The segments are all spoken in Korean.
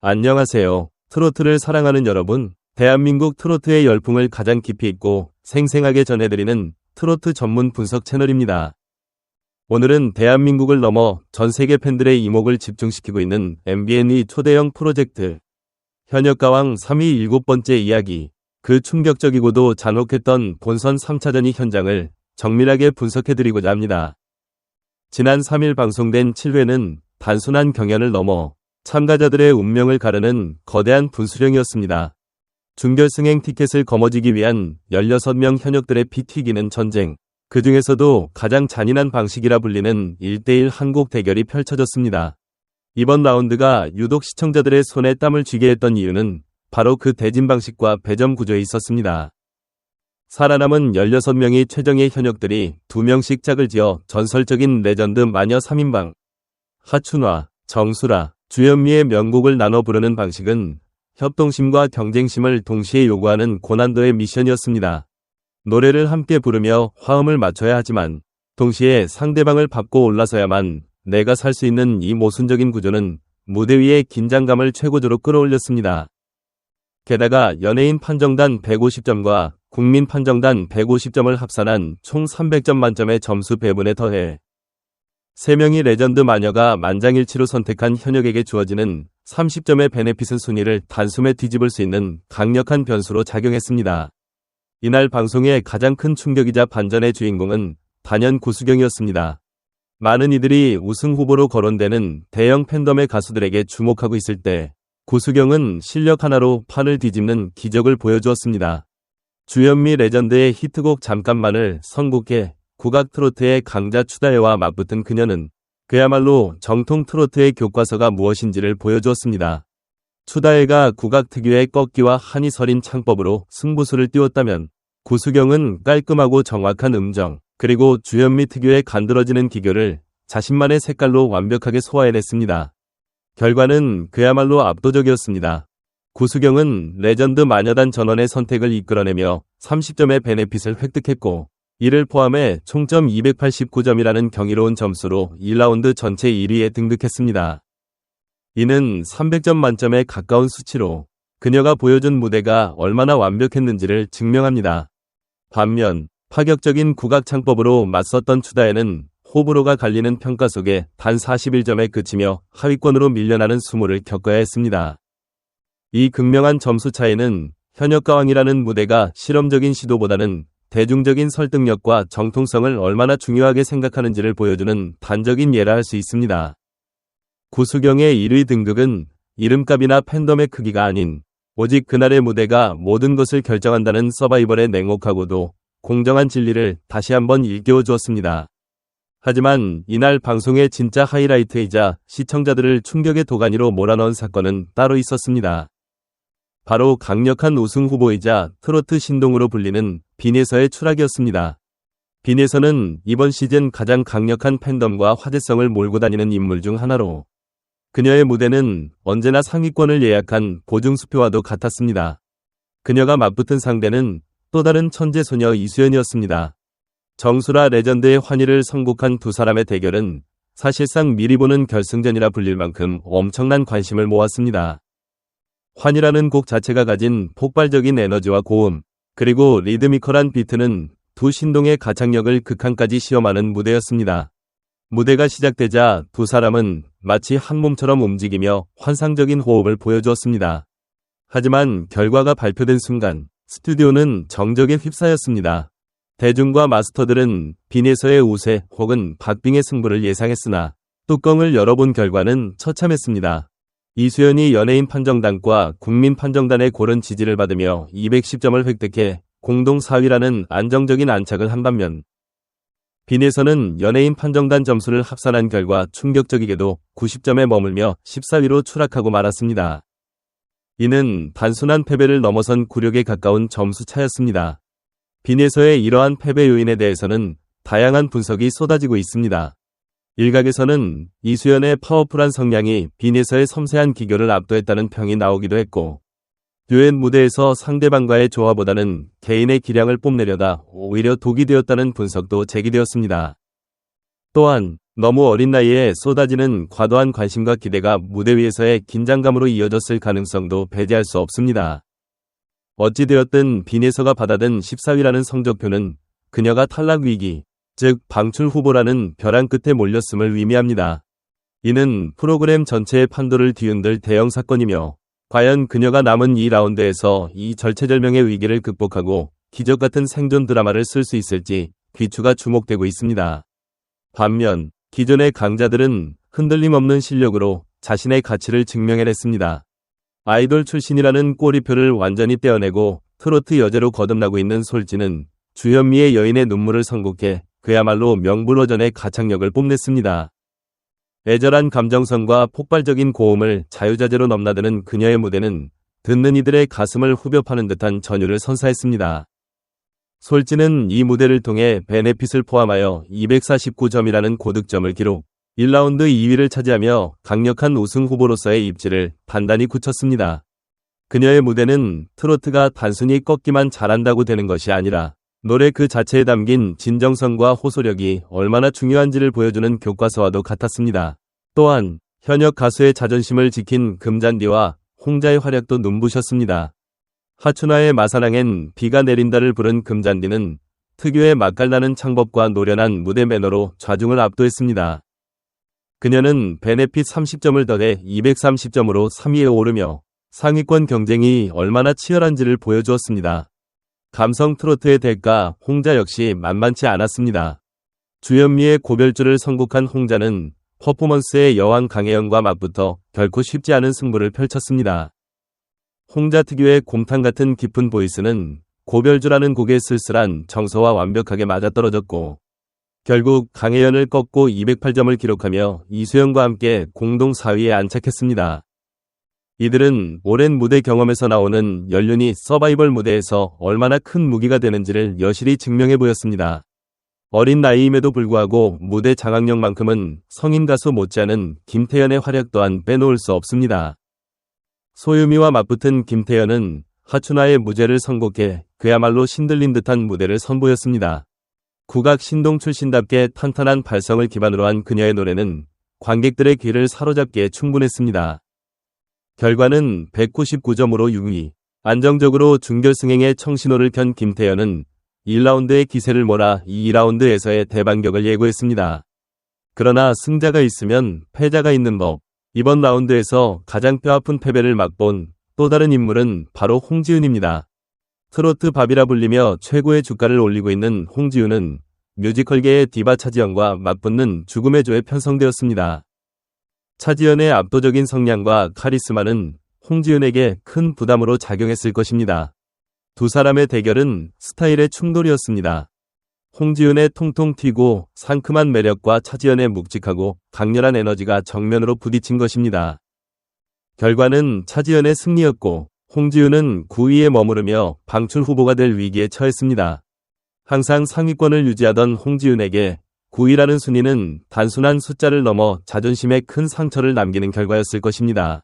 안녕하세요. 트로트를 사랑하는 여러분, 대한민국 트로트의 열풍을 가장 깊이 있고 생생하게 전해드리는 트로트 전문 분석 채널입니다. 오늘은 대한민국을 넘어 전 세계 팬들의 이목을 집중시키고 있는 MBN의 초대형 프로젝트 현역가왕 3위 7번째 이야기, 그 충격적이고도 잔혹했던 본선 3차전이 현장을 정밀하게 분석해드리고자 합니다. 지난 3일 방송된 7회는 단순한 경연을 넘어 참가자들의 운명을 가르는 거대한 분수령이었습니다. 준결승행 티켓을 거머쥐기 위한 16명 현역들의 피 튀기는 전쟁, 그 중에서도 가장 잔인한 방식이라 불리는 1대1 한곡 대결이 펼쳐졌습니다. 이번 라운드가 유독 시청자들의 손에 땀을 쥐게 했던 이유는 바로 그 대진 방식과 배점 구조에 있었습니다. 살아남은 16명의 최정예 현역들이 2명씩 짝을 지어 전설적인 레전드 마녀 3인방 하춘화, 정수라, 주현미의 명곡을 나눠 부르는 방식은 협동심과 경쟁심을 동시에 요구하는 고난도의 미션이었습니다. 노래를 함께 부르며 화음을 맞춰야 하지만 동시에 상대방을 밟고 올라서야만 내가 살 수 있는 이 모순적인 구조는 무대 위의 긴장감을 최고조로 끌어올렸습니다. 게다가 연예인 판정단 150점과 국민 판정단 150점을 합산한 총 300점 만점의 점수 배분에 더해 3명의 레전드 마녀가 만장일치로 선택한 현역에게 주어지는 30점의 베네핏은 순위를 단숨에 뒤집을 수 있는 강력한 변수로 작용했습니다. 이날 방송의 가장 큰 충격이자 반전의 주인공은 단연 구수경이었습니다. 많은 이들이 우승 후보로 거론되는 대형 팬덤의 가수들에게 주목하고 있을 때 구수경은 실력 하나로 판을 뒤집는 기적을 보여주었습니다. 주현미 레전드의 히트곡 잠깐만을 선곡해 국악 트로트의 강자 추다혜와 맞붙은 그녀는 그야말로 정통 트로트의 교과서가 무엇인지를 보여주었습니다. 추다혜가 국악 특유의 꺾기와 한이 서린 창법으로 승부수를 띄웠다면 구수경은 깔끔하고 정확한 음정, 그리고 주현미 특유의 간드러지는 기교를 자신만의 색깔로 완벽하게 소화해냈습니다. 결과는 그야말로 압도적이었습니다. 구수경은 레전드 마녀단 전원의 선택을 이끌어내며 30점의 베네핏을 획득했고 이를 포함해 총점 289점이라는 경이로운 점수로 1라운드 전체 1위에 등극했습니다. 이는 300점 만점에 가까운 수치로 그녀가 보여준 무대가 얼마나 완벽했는지를 증명합니다. 반면 파격적인 국악 창법으로 맞섰던 추다혜는 호불호가 갈리는 평가 속에 단 41점에 그치며 하위권으로 밀려나는 수모를 겪어야 했습니다. 이 극명한 점수 차이는 현역가왕이라는 무대가 실험적인 시도보다는 대중적인 설득력과 정통성을 얼마나 중요하게 생각하는지를 보여주는 단적인 예라 할 수 있습니다. 구수경의 1위 등극은 이름값이나 팬덤의 크기가 아닌 오직 그날의 무대가 모든 것을 결정한다는 서바이벌의 냉혹하고도 공정한 진리를 다시 한번 일깨워 주었습니다. 하지만 이날 방송의 진짜 하이라이트이자 시청자들을 충격의 도가니로 몰아넣은 사건은 따로 있었습니다. 바로 강력한 우승 후보이자 트로트 신동으로 불리는 빈에서의 추락이었습니다. 빈에서는 이번 시즌 가장 강력한 팬덤과 화제성을 몰고 다니는 인물 중 하나로 그녀의 무대는 언제나 상위권을 예약한 보증수표와도 같았습니다. 그녀가 맞붙은 상대는 또 다른 천재소녀 이수연이었습니다. 정수라 레전드의 환희를 선곡한 두 사람의 대결은 사실상 미리 보는 결승전이라 불릴 만큼 엄청난 관심을 모았습니다. 환희라는 곡 자체가 가진 폭발적인 에너지와 고음, 그리고 리드미컬한 비트는 두 신동의 가창력을 극한까지 시험하는 무대였습니다. 무대가 시작되자 두 사람은 마치 한 몸처럼 움직이며 환상적인 호흡을 보여주었습니다. 하지만 결과가 발표된 순간 스튜디오는 정적에 휩싸였습니다. 대중과 마스터들은 빈에서의 우세 혹은 박빙의 승부를 예상했으나 뚜껑을 열어본 결과는 처참했습니다. 이수연이 연예인 판정단과 국민 판정단의 고른 지지를 받으며 210점을 획득해 공동 4위라는 안정적인 안착을 한 반면 빈에서는 연예인 판정단 점수를 합산한 결과 충격적이게도 90점에 머물며 14위로 추락하고 말았습니다. 이는 단순한 패배를 넘어선 굴욕에 가까운 점수 차였습니다. 빈에서의 이러한 패배 요인에 대해서는 다양한 분석이 쏟아지고 있습니다. 일각에서는 이수연의 파워풀한 성량이 빈에서의 섬세한 기교를 압도했다는 평이 나오기도 했고 듀엣 무대에서 상대방과의 조화보다는 개인의 기량을 뽐내려다 오히려 독이 되었다는 분석도 제기되었습니다. 또한 너무 어린 나이에 쏟아지는 과도한 관심과 기대가 무대 위에서의 긴장감으로 이어졌을 가능성도 배제할 수 없습니다. 어찌되었든 빈에서가 받아든 14위라는 성적표는 그녀가 탈락 위기, 즉 방출 후보라는 벼랑 끝에 몰렸음을 의미합니다. 이는 프로그램 전체의 판도를 뒤흔들 대형 사건이며 과연 그녀가 남은 2라운드에서 이 절체절명의 위기를 극복하고 기적같은 생존 드라마를 쓸 수 있을지 귀추가 주목되고 있습니다. 반면 기존의 강자들은 흔들림 없는 실력으로 자신의 가치를 증명해냈습니다. 아이돌 출신이라는 꼬리표를 완전히 떼어내고 트로트 여제로 거듭나고 있는 솔지는 주현미의 여인의 눈물을 선곡해 그야말로 명불허전의 가창력을 뽐냈습니다. 애절한 감정선과 폭발적인 고음을 자유자재로 넘나드는 그녀의 무대는 듣는 이들의 가슴을 후벼 파는 듯한 전율을 선사했습니다. 솔지는 이 무대를 통해 베네핏을 포함하여 249점이라는 고득점을 기록, 1라운드 2위를 차지하며 강력한 우승 후보로서의 입지를 단단히 굳혔습니다. 그녀의 무대는 트로트가 단순히 꺾기만 잘한다고 되는 것이 아니라 노래 그 자체에 담긴 진정성과 호소력이 얼마나 중요한지를 보여주는 교과서와도 같았습니다. 또한 현역 가수의 자존심을 지킨 금잔디와 홍자의 활약도 눈부셨습니다. 하춘화의 마사랑엔 비가 내린다를 부른 금잔디는 특유의 맛깔나는 창법과 노련한 무대 매너로 좌중을 압도했습니다. 그녀는 베네핏 30점을 더해 230점으로 3위에 오르며 상위권 경쟁이 얼마나 치열한지를 보여주었습니다. 감성 트로트의 대가 홍자 역시 만만치 않았습니다. 주현미의 고별주를 선곡한 홍자는 퍼포먼스의 여왕 강혜연과 맞붙어 결코 쉽지 않은 승부를 펼쳤습니다. 홍자 특유의 곰탕 같은 깊은 보이스는 고별주라는 곡의 쓸쓸한 정서와 완벽하게 맞아떨어졌고 결국 강혜연을 꺾고 208점을 기록하며 이수연과 함께 공동 4위에 안착했습니다. 이들은 오랜 무대 경험에서 나오는 연륜이 서바이벌 무대에서 얼마나 큰 무기가 되는지를 여실히 증명해 보였습니다. 어린 나이임에도 불구하고 무대 장악력만큼은 성인 가수 못지않은 김태연의 활약 또한 빼놓을 수 없습니다. 소유미와 맞붙은 김태연은 하춘화의 무죄를 선곡해 그야말로 신들린 듯한 무대를 선보였습니다. 국악 신동 출신답게 탄탄한 발성을 기반으로 한 그녀의 노래는 관객들의 귀를 사로잡기에 충분했습니다. 결과는 199점으로 6위. 안정적으로 준결승행의 청신호를 켠 김태연은 1라운드의 기세를 몰아 2라운드에서의 대반격을 예고했습니다. 그러나 승자가 있으면 패자가 있는 법. 이번 라운드에서 가장 뼈아픈 패배를 맛본 또 다른 인물은 바로 홍지윤입니다. 트로트 밥이라 불리며 최고의 주가를 올리고 있는 홍지윤은 뮤지컬계의 디바 차지연과 맞붙는 죽음의 조에 편성되었습니다. 차지연의 압도적인 성량과 카리스마는 홍지윤에게 큰 부담으로 작용했을 것입니다. 두 사람의 대결은 스타일의 충돌이었습니다. 홍지윤의 통통 튀고 상큼한 매력과 차지연의 묵직하고 강렬한 에너지가 정면으로 부딪힌 것입니다. 결과는 차지연의 승리였고 홍지윤은 9위에 머무르며 방출 후보가 될 위기에 처했습니다. 항상 상위권을 유지하던 홍지윤에게 9위라는 순위는 단순한 숫자를 넘어 자존심에 큰 상처를 남기는 결과였을 것입니다.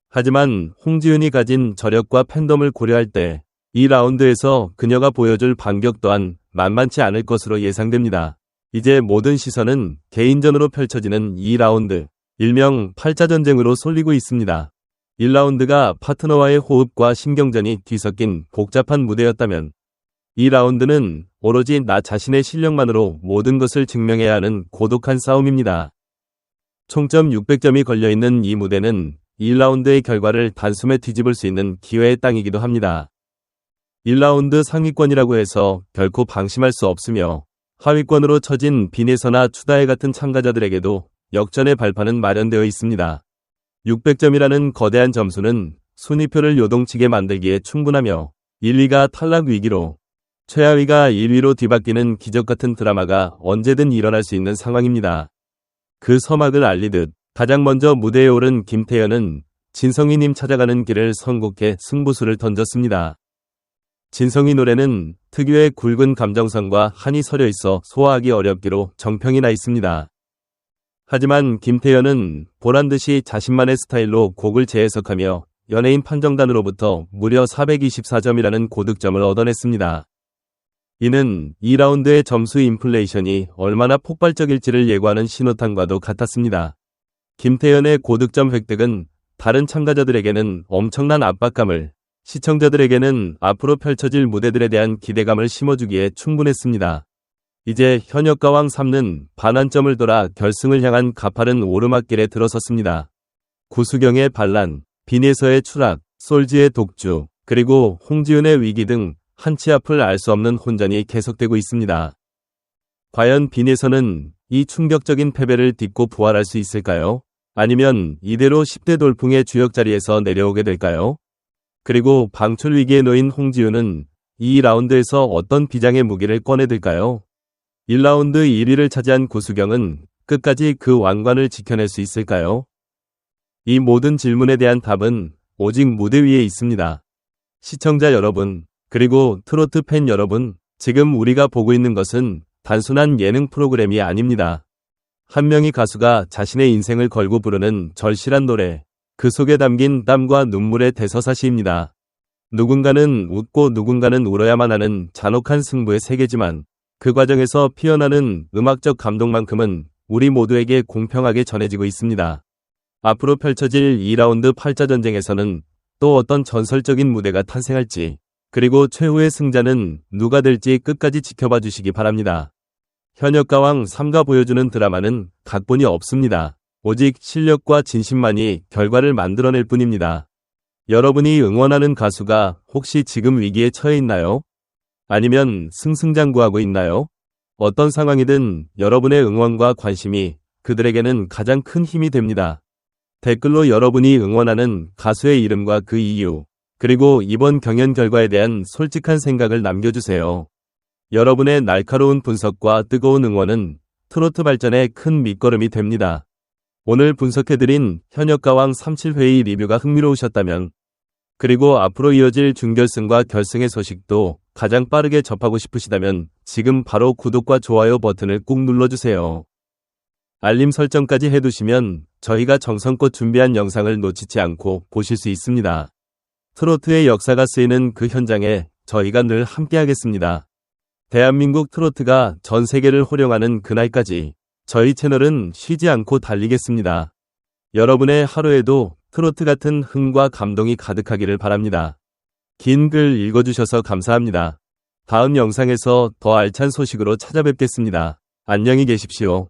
하지만 홍지윤이 가진 저력과 팬덤을 고려할 때 이 라운드에서 그녀가 보여줄 반격 또한 만만치 않을 것으로 예상됩니다. 이제 모든 시선은 개인전으로 펼쳐지는 2라운드, 일명 8자전쟁으로 쏠리고 있습니다. 1라운드가 파트너와의 호흡과 신경전이 뒤섞인 복잡한 무대였다면 2라운드는 오로지 나 자신의 실력만으로 모든 것을 증명해야 하는 고독한 싸움입니다. 총점 600점이 걸려있는 이 무대는 1라운드의 결과를 단숨에 뒤집을 수 있는 기회의 땅이기도 합니다. 1라운드 상위권이라고 해서 결코 방심할 수 없으며 하위권으로 처진 빈에서나 추다해 같은 참가자들에게도 역전의 발판은 마련되어 있습니다. 600점이라는 거대한 점수는 순위표를 요동치게 만들기에 충분하며 1, 2가 탈락 위기로 최하위가 1위로 뒤바뀌는 기적같은 드라마가 언제든 일어날 수 있는 상황입니다. 그 서막을 알리듯 가장 먼저 무대에 오른 김태연은 진성이님 찾아가는 길을 선곡해 승부수를 던졌습니다. 진성이 노래는 특유의 굵은 감정선과 한이 서려 있어 소화하기 어렵기로 정평이 나 있습니다. 하지만 김태연은 보란듯이 자신만의 스타일로 곡을 재해석하며 연예인 판정단으로부터 무려 424점이라는 고득점을 얻어냈습니다. 이는 2라운드의 점수 인플레이션이 얼마나 폭발적일지를 예고하는 신호탄과도 같았습니다. 김태현의 고득점 획득은 다른 참가자들에게는 엄청난 압박감을, 시청자들에게는 앞으로 펼쳐질 무대들에 대한 기대감을 심어주기에 충분했습니다. 이제 현역가왕 3는 반환점을 돌아 결승을 향한 가파른 오르막길에 들어섰습니다. 구수경의 반란, 빈에서의 추락, 솔지의 독주, 그리고 홍지윤의 위기 등 한치 앞을 알 수 없는 혼전이 계속되고 있습니다. 과연 빈에서는 이 충격적인 패배를 딛고 부활할 수 있을까요? 아니면 이대로 10대 돌풍의 주역 자리에서 내려오게 될까요? 그리고 방출 위기에 놓인 홍지윤은 이 라운드에서 어떤 비장의 무기를 꺼내들까요? 1라운드 1위를 차지한 구수경은 끝까지 그 왕관을 지켜낼 수 있을까요? 이 모든 질문에 대한 답은 오직 무대 위에 있습니다. 시청자 여러분, 그리고 트로트 팬 여러분, 지금 우리가 보고 있는 것은 단순한 예능 프로그램이 아닙니다. 한 명의 가수가 자신의 인생을 걸고 부르는 절실한 노래, 그 속에 담긴 땀과 눈물의 대서사시입니다. 누군가는 웃고 누군가는 울어야만 하는 잔혹한 승부의 세계지만 그 과정에서 피어나는 음악적 감동만큼은 우리 모두에게 공평하게 전해지고 있습니다. 앞으로 펼쳐질 2라운드 8자 전쟁에서는 또 어떤 전설적인 무대가 탄생할지, 그리고 최후의 승자는 누가 될지 끝까지 지켜봐 주시기 바랍니다. 현역가왕 3가 보여주는 드라마는 각본이 없습니다. 오직 실력과 진심만이 결과를 만들어낼 뿐입니다. 여러분이 응원하는 가수가 혹시 지금 위기에 처해 있나요? 아니면 승승장구하고 있나요? 어떤 상황이든 여러분의 응원과 관심이 그들에게는 가장 큰 힘이 됩니다. 댓글로 여러분이 응원하는 가수의 이름과 그 이유, 그리고 이번 경연 결과에 대한 솔직한 생각을 남겨주세요. 여러분의 날카로운 분석과 뜨거운 응원은 트로트 발전에 큰 밑거름이 됩니다. 오늘 분석해드린 현역가왕 37회의 리뷰가 흥미로우셨다면, 그리고 앞으로 이어질 준결승과 결승의 소식도 가장 빠르게 접하고 싶으시다면 지금 바로 구독과 좋아요 버튼을 꾹 눌러주세요. 알림 설정까지 해두시면 저희가 정성껏 준비한 영상을 놓치지 않고 보실 수 있습니다. 트로트의 역사가 쓰이는 그 현장에 저희가 늘 함께하겠습니다. 대한민국 트로트가 전 세계를 호령하는 그날까지 저희 채널은 쉬지 않고 달리겠습니다. 여러분의 하루에도 트로트 같은 흥과 감동이 가득하기를 바랍니다. 긴 글 읽어주셔서 감사합니다. 다음 영상에서 더 알찬 소식으로 찾아뵙겠습니다. 안녕히 계십시오.